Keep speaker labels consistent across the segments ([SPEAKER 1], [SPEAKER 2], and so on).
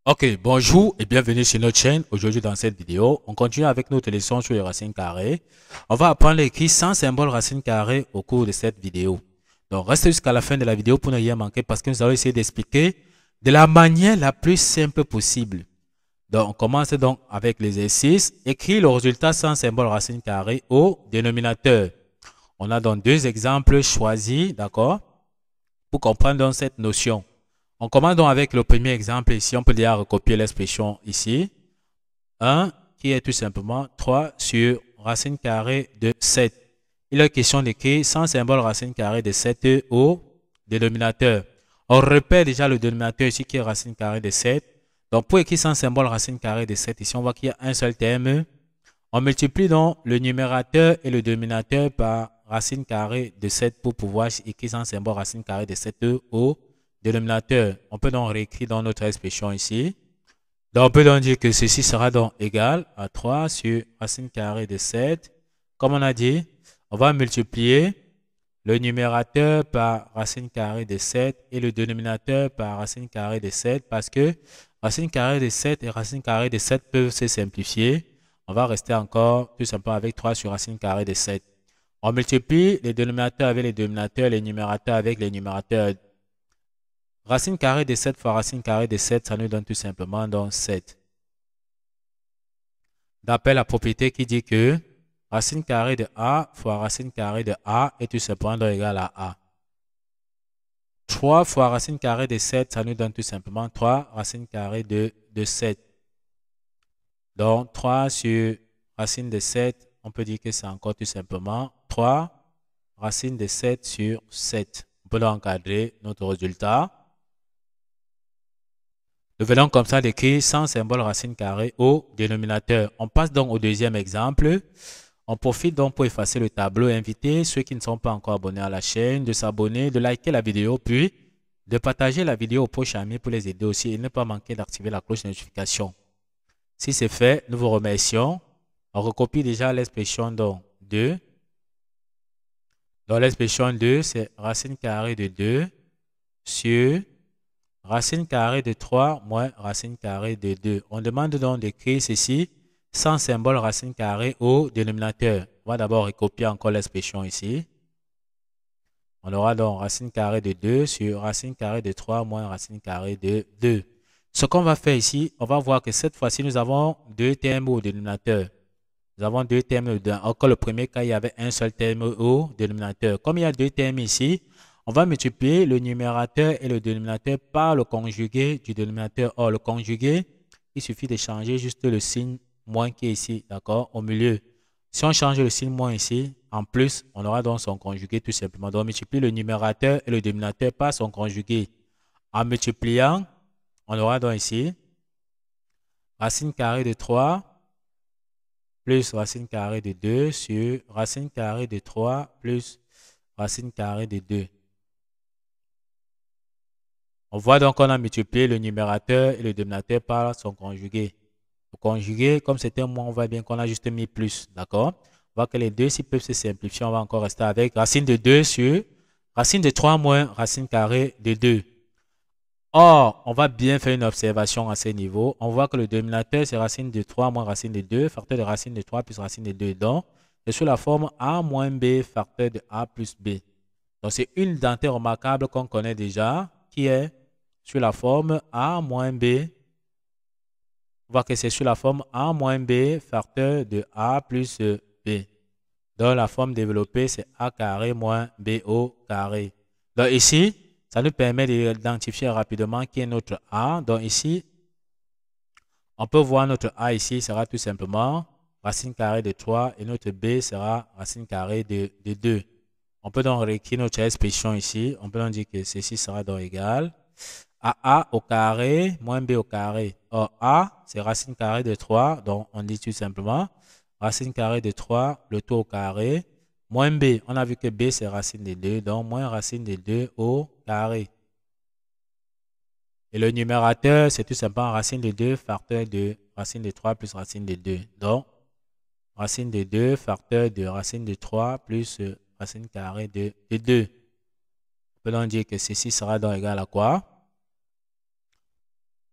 [SPEAKER 1] Ok, bonjour et bienvenue sur notre chaîne. Aujourd'hui dans cette vidéo, on continue avec notre leçon sur les racines carrées. On va apprendre l'écrit sans symbole racine carrée au cours de cette vidéo. Donc restez jusqu'à la fin de la vidéo pour ne rien manquer parce que nous allons essayer d'expliquer de la manière la plus simple possible. Donc on commence donc avec l'exercice. Écris le résultat sans symbole racine carrée au dénominateur. On a donc deux exemples choisis, d'accord, pour comprendre donc cette notion. On commence donc avec le premier exemple ici. On peut déjà recopier l'expression ici. 1 qui est tout simplement 3 sur racine carrée de 7. Il est question d'écrire sans symbole racine carrée de 7 au dénominateur. On repère déjà le dénominateur ici qui est racine carrée de 7. Donc pour écrire sans symbole racine carrée de 7, ici on voit qu'il y a un seul terme. On multiplie donc le numérateur et le dénominateur par racine carrée de 7 pour pouvoir écrire sans symbole racine carrée de 7 au dénominateur. On peut donc réécrire dans notre expression ici. Donc on peut donc dire que ceci sera donc égal à 3 sur racine carrée de 7. Comme on a dit, on va multiplier le numérateur par racine carrée de 7 et le dénominateur par racine carrée de 7 parce que racine carrée de 7 et racine carrée de 7 peuvent se simplifier. On va rester encore tout simplement avec 3 sur racine carrée de 7. On multiplie les dénominateurs avec les dénominateurs, les numérateurs avec les numérateurs. Racine carrée de 7 fois racine carrée de 7, ça nous donne tout simplement donc 7. D'après la propriété qui dit que racine carrée de A fois racine carrée de A est tout simplement donc égal à A. 3 fois racine carrée de 7, ça nous donne tout simplement 3 racine carrée de 7. Donc 3 sur racine de 7, on peut dire que c'est encore tout simplement 3 racine de 7 sur 7. On peut donc encadrer notre résultat. Nous venons comme ça d'écrire sans symbole racine carrée au dénominateur. On passe donc au deuxième exemple. On profite donc pour effacer le tableau et inviter ceux qui ne sont pas encore abonnés à la chaîne de s'abonner, de liker la vidéo, puis de partager la vidéo aux proches amis pour les aider aussi et ne pas manquer d'activer la cloche de notification. Si c'est fait, nous vous remercions. On recopie déjà l'expression donc 2. Dans l'expression 2, c'est racine carrée de 2 sur racine carrée de 3 moins racine carrée de 2. On demande donc d'écrire ceci sans symbole racine carrée au dénominateur. On va d'abord recopier encore l'expression ici. On aura donc racine carrée de 2 sur racine carrée de 3 moins racine carrée de 2. Ce qu'on va faire ici, on va voir que cette fois-ci, nous avons deux termes au dénominateur. Nous avons deux termes. Encore le premier cas, il y avait un seul terme au dénominateur. Comme il y a deux termes ici, on va multiplier le numérateur et le dénominateur par le conjugué du dénominateur. Or, le conjugué, il suffit de changer juste le signe moins qui est ici, d'accord, au milieu. Si on change le signe moins ici, en plus, on aura donc son conjugué tout simplement. Donc, on multiplie le numérateur et le dénominateur par son conjugué. En multipliant, on aura donc ici racine carrée de 3 plus racine carrée de 2 sur racine carrée de 3 plus racine carrée de 2. On voit donc qu'on a multiplié le numérateur et le dénominateur par son conjugué. Le conjugué, comme c'était moins, on voit bien qu'on a juste mis plus, d'accord? On voit que les deux, s'ils peuvent se simplifier, on va encore rester avec racine de 2 sur racine de 3 moins racine carrée de 2. Or, on va bien faire une observation à ce niveau. On voit que le dénominateur, c'est racine de 3 moins racine de 2, facteur de racine de 3 plus racine de 2. Donc, c'est sous la forme A moins B, facteur de A plus B. Donc, c'est une identité remarquable qu'on connaît déjà, qui est sur la forme A moins B. On voit que c'est sur la forme A moins B, facteur de A plus B. Donc, la forme développée, c'est A carré moins B au carré. Donc, ici, ça nous permet d'identifier rapidement qui est notre A. Donc ici, on peut voir notre A ici sera tout simplement racine carrée de 3 et notre B sera racine carrée de 2. On peut donc réécrire notre expression ici. On peut donc dire que ceci sera donc égal à A au carré moins B au carré. Or, A, c'est racine carrée de 3. Donc, on dit tout simplement racine carrée de 3, le tout au carré. Moins B, on a vu que B, c'est racine de 2. Donc, moins racine de 2 au carré. Et le numérateur, c'est tout simplement racine de 2, facteur de racine de 3 plus racine de 2. Donc, racine de 2, facteur de racine de 3 plus racine carrée de 2. On peut donc dire que ceci sera donc égal à quoi?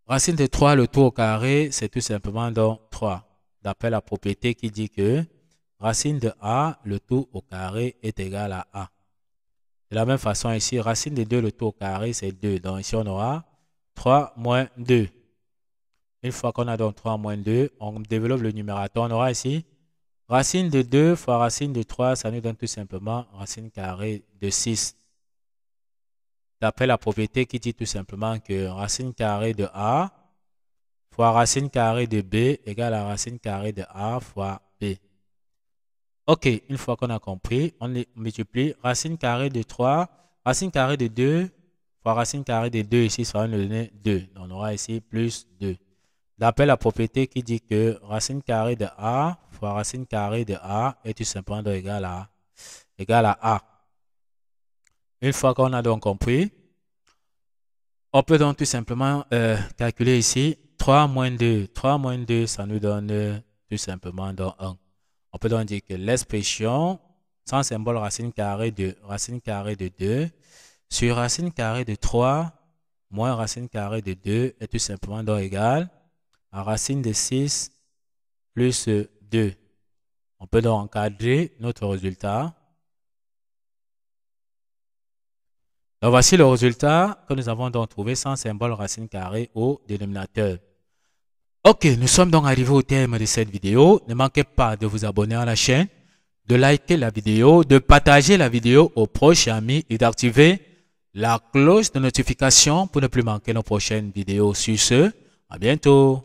[SPEAKER 1] Racine de 3, le tout au carré, c'est tout simplement donc 3. D'après la propriété qui dit que racine de A, le tout au carré est égal à A. De la même façon ici, racine de 2, le tout au carré, c'est 2. Donc ici, on aura 3 moins 2. Une fois qu'on a donc 3 moins 2, on développe le numérateur. On aura ici racine de 2 fois racine de 3, ça nous donne tout simplement racine carrée de 6. D'après la propriété qui dit tout simplement que racine carrée de A fois racine carrée de B égale à racine carrée de A fois B. Ok, une fois qu'on a compris, on multiplie racine carrée de 3, racine carrée de 2 fois racine carrée de 2 ici, ça va nous donner 2. Donc on aura ici plus 2. D'après la propriété qui dit que racine carrée de A fois racine carrée de A est tout simplement égal à A. Une fois qu'on a donc compris, on peut donc tout simplement calculer ici 3 moins 2. 3 moins 2, ça nous donne tout simplement donc 1. On peut donc dire que l'expression sans symbole racine carrée de 2 sur racine carrée de 3 moins racine carrée de 2 est tout simplement donc égal à racine de 6 plus 2. On peut donc encadrer notre résultat. Donc voici le résultat que nous avons donc trouvé sans symbole racine carrée au dénominateur. Ok, nous sommes donc arrivés au terme de cette vidéo. Ne manquez pas de vous abonner à la chaîne, de liker la vidéo, de partager la vidéo aux proches amis et d'activer la cloche de notification pour ne plus manquer nos prochaines vidéos. Sur ce, à bientôt.